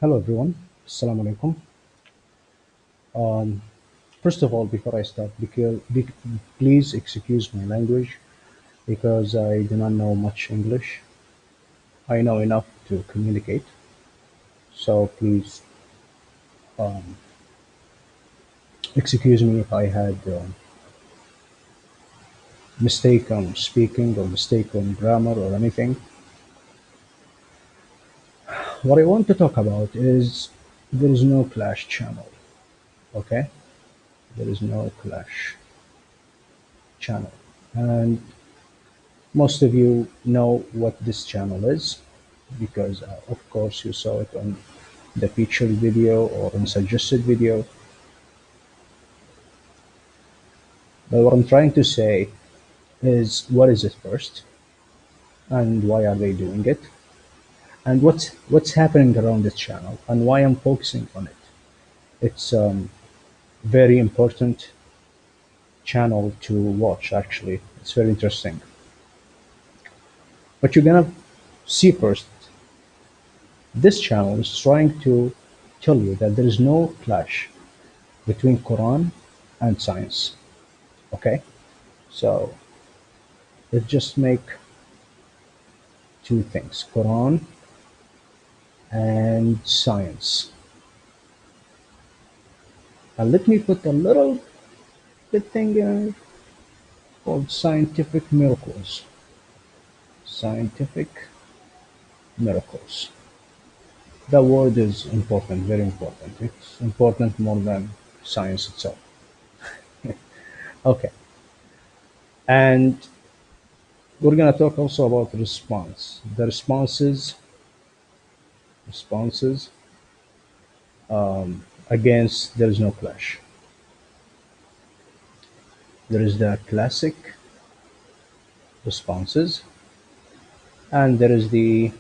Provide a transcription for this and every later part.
Hello everyone. Assalamu alaikum. Um, First of all, before I start, please excuse my language because I do not know much English. I know enough to communicate, so please excuse me if I had mistake on speaking or mistake on grammar or anything. What I want to talk about is there is no clash channel. Okay, there is no clash channel, and most of you know what this channel is because, of course, you saw it on the featured video or on suggested video. But what I'm trying to say is what is it first, and why are they doing it, and what's happening around this channel, and why I'm focusing on it. It's very important channel to watch. Actually, it's very interesting. But you're gonna see first, this channel is trying to tell you that there is no clash between Quran and science. Okay, so let's just make two things: Quran and science. And let me put a little bit thing called scientific miracles. Scientific miracles. The word is important, very important. It's important more than science itself. Okay, and we're gonna talk also about response. The responses against there is no clash. There is the classic responses, and there is the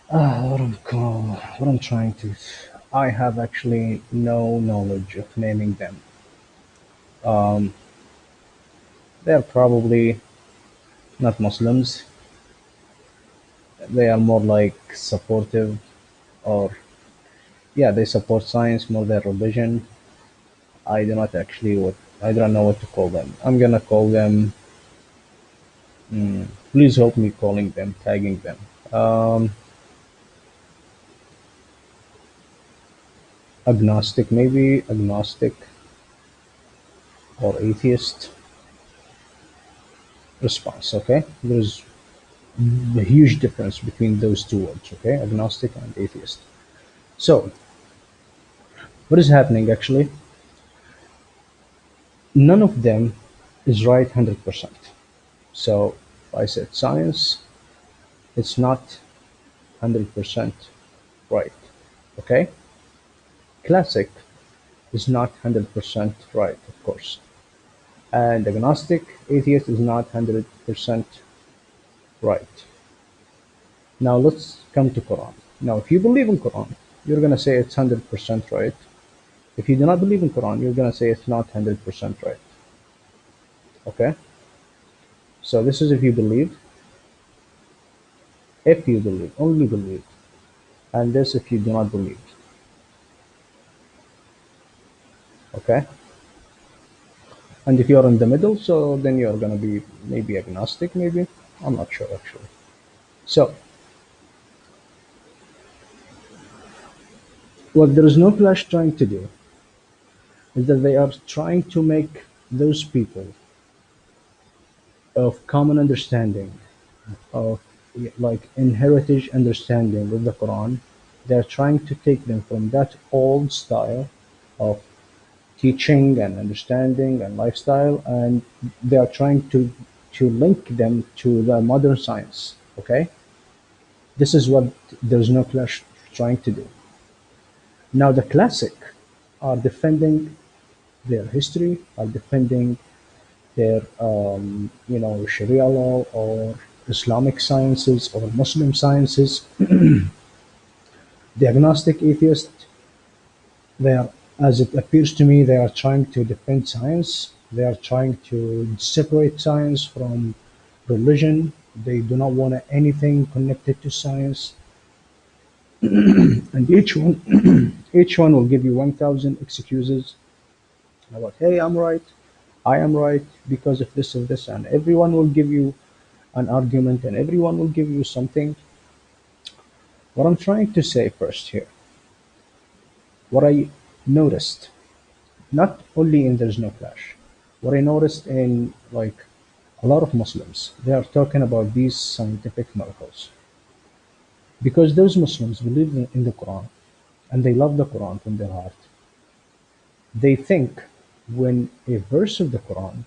what I'm trying to. I have actually no knowledge of naming them. They're probably not Muslims. They are more like supportive, or yeah, they support science more than religion. I do not actually what I don't know what to call them. I'm gonna call them. Please help me calling them, tagging them. Agnostic, maybe agnostic or atheist response. Okay, there's a huge difference between those two words. Okay, agnostic and atheist. So what is happening actually? None of them is right 100%. So if I said science, it's not 100% right. Okay, classic is not 100% right, of course, and agnostic atheist is not 100% right. Now let's come to Quran. Now, if you believe in Quran, you're gonna say it's 100% right. If you do not believe in Quran, you're gonna say it's not 100% right. Okay. So this is if you believe, only believe, and this if you do not believe. Okay. And if you're in the middle, so then you're gonna be maybe agnostic, maybe I'm not sure actually. So what there is no clash trying to do is that they are trying to make those people of common understanding of like inherited understanding with the Quran. They're trying to take them from that old style of teaching and understanding and lifestyle, and they are trying to link them to the modern science. Okay, this is what there's no clash trying to do. Now the classic are defending their history, are defending their Sharia law or Islamic sciences or Muslim sciences. The agnostic atheist, they are, as it appears to me, they are trying to defend science. They are trying to separate science from religion. They do not want anything connected to science. and each one each one will give you 1,000 excuses about, hey, I'm right, I am right because of this and this, and everyone will give you an argument and everyone will give you something. What I'm trying to say first here, what I noticed, not only in There's No Clash, what I noticed in like a lot of Muslims, they are talking about these scientific miracles because those Muslims believe in the Quran and they love the Quran from their heart. They think when a verse of the Quran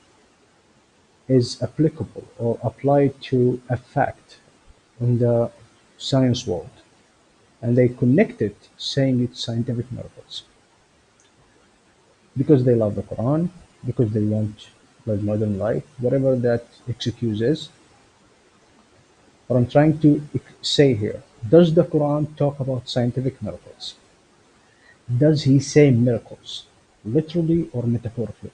is applicable or applied to a fact in the science world, and they connect it saying it's scientific miracles because they love the Quran, because they want like modern life, whatever that excuse is. What I'm trying to say here, does the Quran talk about scientific miracles? Does he say miracles, literally or metaphorically?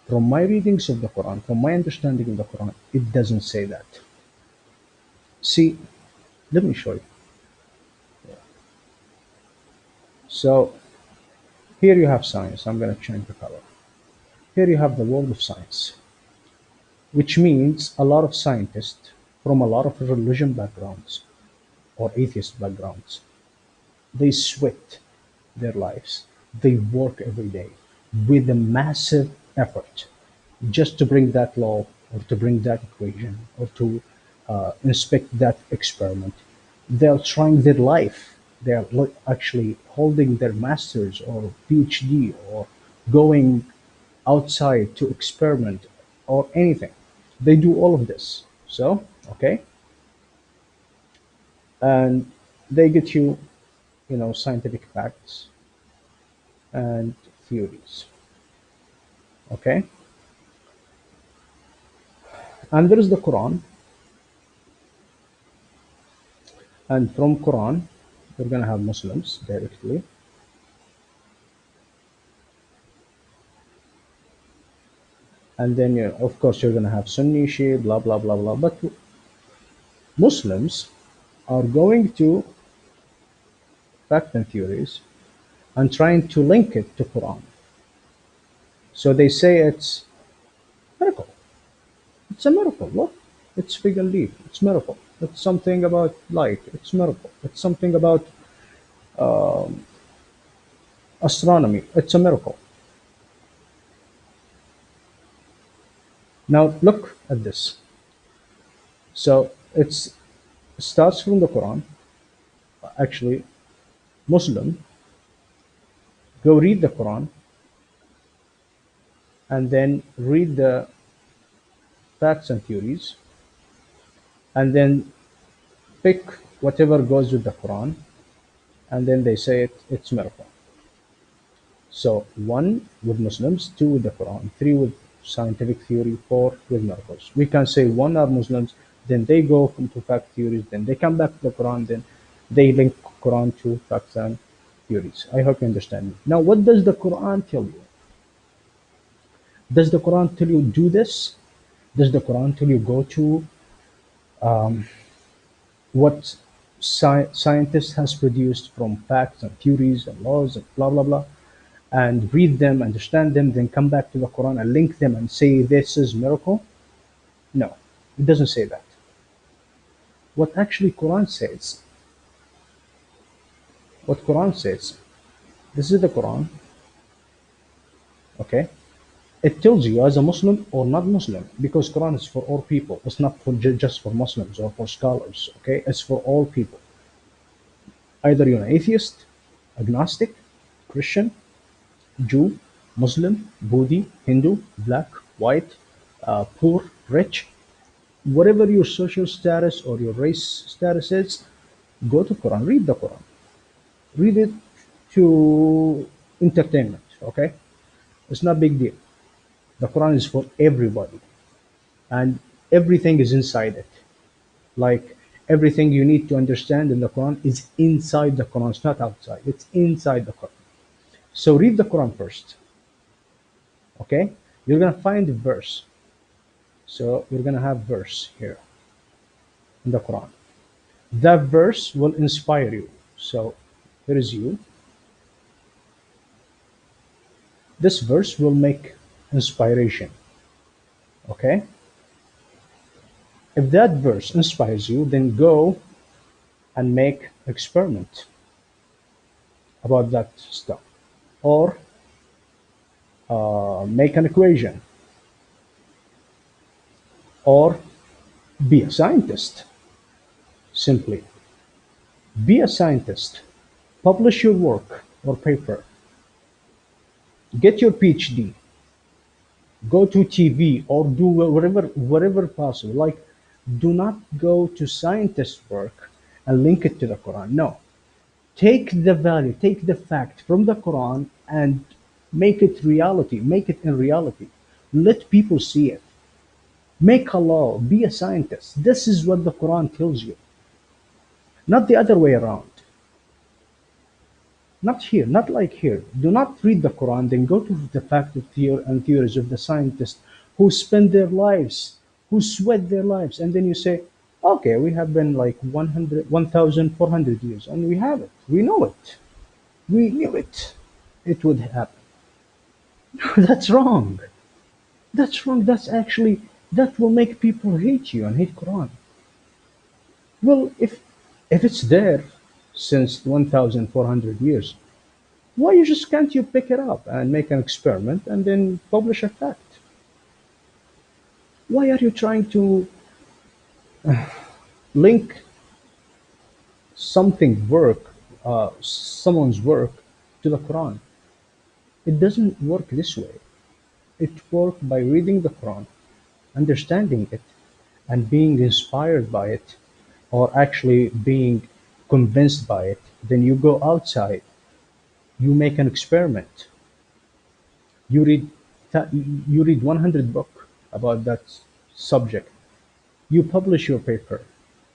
From my readings of the Quran, from my understanding of the Quran, it doesn't say that. See, let me show you. So here you have science. I'm going to change the color. Here you have the world of science, which means a lot of scientists from a lot of religion backgrounds or atheist backgrounds, they sweat their lives. They work every day with a massive effort just to bring that law or to bring that equation or to inspect that experiment. They're trying their life. They're actually holding their master's or PhD or going outside to experiment or anything. They do all of this. So, okay, and they get you, scientific facts and theories. Okay, and there is the Quran, and from Quran, you're gonna have Muslims directly, and then of course you're gonna have Sunni, Shia, blah blah blah blah. But Muslims are going to fact and theories and trying to link it to Quran. So they say it's miracle. It's a miracle. Look, it's fig and leaf. It's miracle. It's something about light. It's miracle. It's something about astronomy. It's a miracle. Now look at this. So it starts from the Quran. Actually, Muslim go read the Quran and then read the facts and theories, and then pick whatever goes with the Quran, and then they say it's miracle. So one with Muslims, two with the Quran, three with scientific theory, four with miracles. We can say one are Muslims, then they go into fact theories, then they come back to the Quran, then they link Quran to facts and theories. I hope you understand me. Now, what does the Quran tell you? Does the Quran tell you do this? Does the Quran tell you go to what scientists has produced from facts and theories and laws and blah blah blah, and read them, understand them, then come back to the Quran and link them and say this is miracle? No, it doesn't say that. What actually Quran says, this is the Quran, okay? It tells you as a Muslim or not Muslim, because Quran is for all people. It's not for just for Muslims or for scholars, okay? It's for all people. Either you're an atheist, agnostic, Christian, Jew, Muslim, Buddhi, Hindu, black, white, poor, rich, whatever your social status or your race status is, go to Quran, read the Quran, read it to entertainment. Okay, it's not a big deal. The Quran is for everybody, and everything is inside it. Like everything you need to understand in the Quran is inside the Quran. It's not outside. It's inside the Quran. So read the Quran first. Okay, you're gonna find a verse. So you're gonna have verse here in the Quran. That verse will inspire you. So here is you. This verse will make inspiration. Okay? If that verse inspires you, then go and make experiment about that stuff. Or make an equation. Or be a scientist. Simply be a scientist. Publish your work or paper. Get your PhD. Go to TV or do whatever possible. Like, do not go to scientist work and link it to the Quran. No, take the value, take the fact from the Quran and make it reality. Make it in reality. Let people see it. Make a law. Be a scientist. This is what the Quran tells you, not the other way around. Not here, not like here. Do not read the Quran, then go to the fact of and theories of the scientists who spend their lives, who sweat their lives, and then you say, okay, we have been like 100, 1,400 years, and we have it. We know it. We knew it. It would happen. That's wrong. That's wrong. That's actually, that will make people hate you and hate Quran. Well, if it's there since 1,400 years, why you just can't you pick it up and make an experiment and then publish a fact? Why are you trying to link someone's work to the Quran? It doesn't work this way. It works by reading the Quran, understanding it, and being inspired by it, or actually being convinced by it. Then you go outside, you make an experiment, you read you read 100 book about that subject, you publish your paper,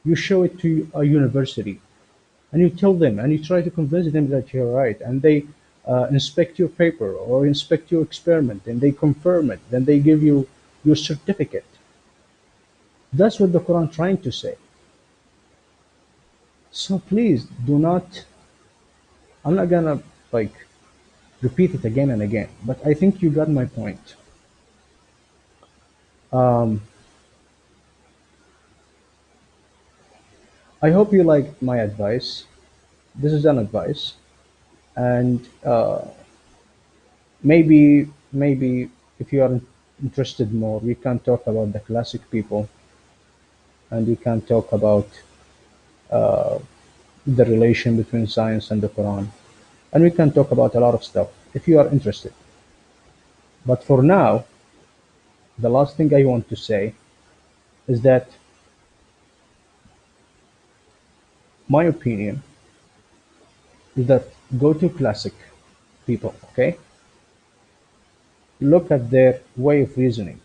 you show it to a university, and you tell them and you try to convince them that you're right, and they inspect your paper or inspect your experiment and they confirm it, then they give you your certificate. That's what the Quran trying to say. So please do not, I'm not gonna like repeat it again and again, but I think you got my point. um, I hope you liked my advice. This is an advice, and maybe if you are interested more, we can talk about the classic people, and we can talk about the relation between science and the Quran, and we can talk about a lot of stuff if you are interested. But for now, the last thing I want to say is that my opinion is that go to classic people, okay? Look at their way of reasoning,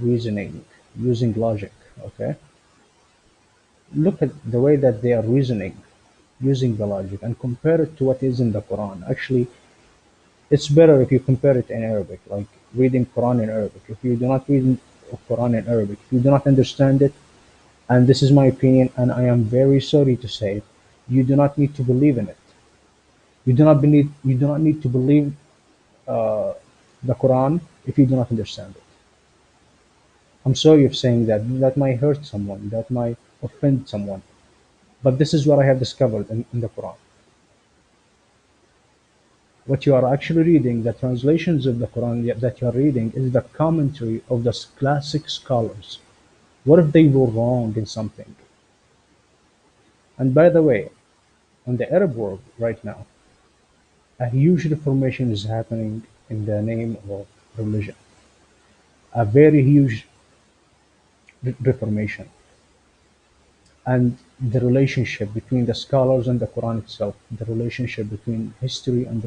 using logic, okay? Look at the way that they are reasoning, using the logic, and compare it to what is in the Quran. Actually, it's better if you compare it in Arabic, like reading Quran in Arabic. If you do not read Quran in Arabic, if you do not understand it, and this is my opinion, and I am very sorry to say it, you do not need to believe in it. You do not need to believe uh, the Quran if you do not understand it. I'm sorry of saying that. That might hurt someone. That might offend someone. But this is what I have discovered in the Quran. What you are actually reading, the translations of the Quran that you are reading, is the commentary of the classic scholars. What if they were wrong in something? And by the way, in the Arab world right now, a huge reformation is happening in the name of religion. A very huge reformation. And the relationship between the scholars and the Quran itself, the relationship between history and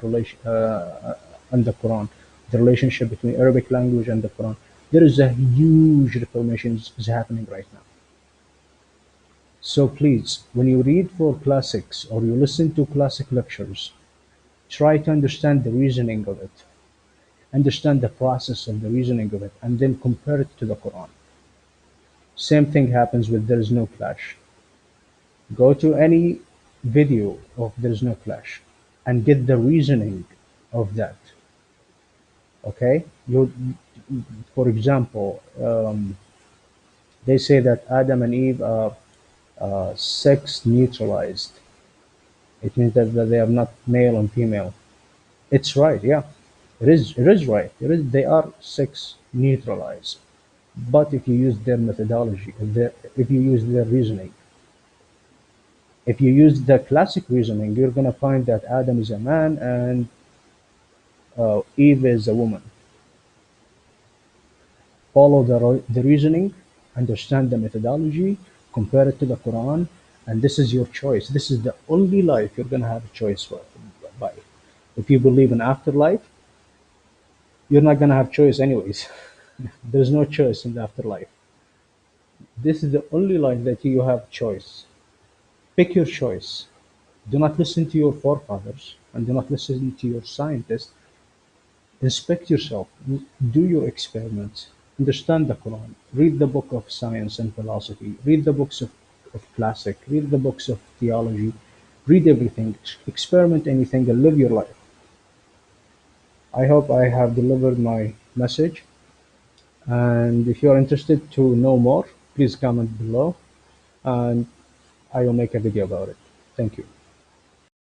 and the Quran, the relationship between Arabic language and the Quran. There is a huge reformation is happening right now. So please, when you read for classics or you listen to classic lectures, try to understand the reasoning of it, understand the process of the reasoning of it, and then compare it to the Quran. Same thing happens with there is no clash. Go to any video of There's No Clash and get the reasoning of that. Okay, for example, they say that Adam and Eve are sex neutralized. It means that they are not male and female. It's right, yeah. It is right. They are sex neutralized. But if you use their methodology, if you use their reasoning, if you use the classic reasoning, you're going to find that Adam is a man and Eve is a woman. Follow the reasoning, understand the methodology, compare it to the Quran, and this is your choice. This is the only life you're going to have a choice by. If you believe in afterlife, you're not going to have choice anyways. There's no choice in the afterlife. This is the only life that you have choice. Pick your choice. Do not listen to your forefathers and do not listen to your scientists. Inspect yourself. Do your experiments. Understand the Quran. Read the book of science and philosophy. Read the books of classic. Read the books of theology. Read everything. Experiment anything and live your life. I hope I have delivered my message. And if you are interested to know more, please comment below and I will make a video about it. Thank you.